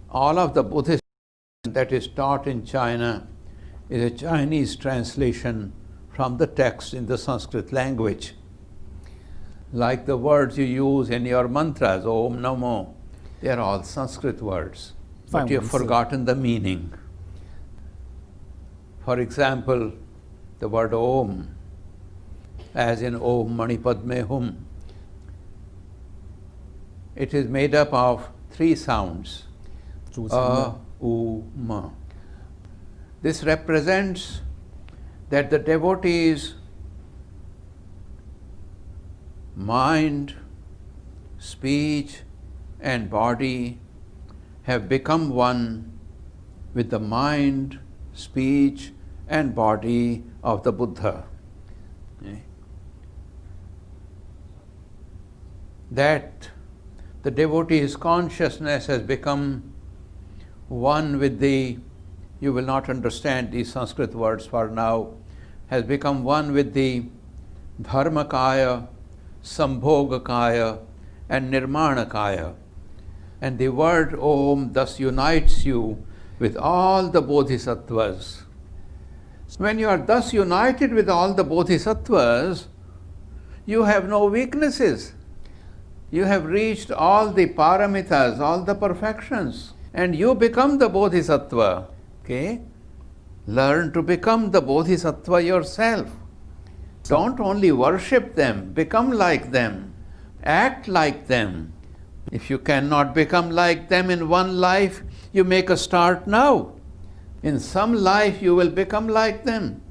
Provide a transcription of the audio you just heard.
all of the Buddhist that is taught in China is a Chinese translation from the text in the Sanskrit language. Like the words you use in your mantras, Om Namo, they are all Sanskrit words, but you have forgotten the meaning. For example, the word Om, as in Om Mani Padme Hum, it is made up of 3 sounds. A, U, Ma. This represents that the devotee's mind, speech, and body have become one with the mind, speech, and body of the Buddha. That the devotee's consciousness has become one with the, you will not understand these Sanskrit words for now, has become one with the Dharmakaya, Sambhogakaya, and Nirmanakaya. And the word Om thus unites you with all the Bodhisattvas. When you are thus united with all the Bodhisattvas, you have no weaknesses. You have reached all the paramitas, all the perfections, and you become the Bodhisattva. Okay? Learn to become the Bodhisattva yourself. Don't only worship them, become like them, act like them. If you cannot become like them in one life, you make a start now. In some life you will become like them.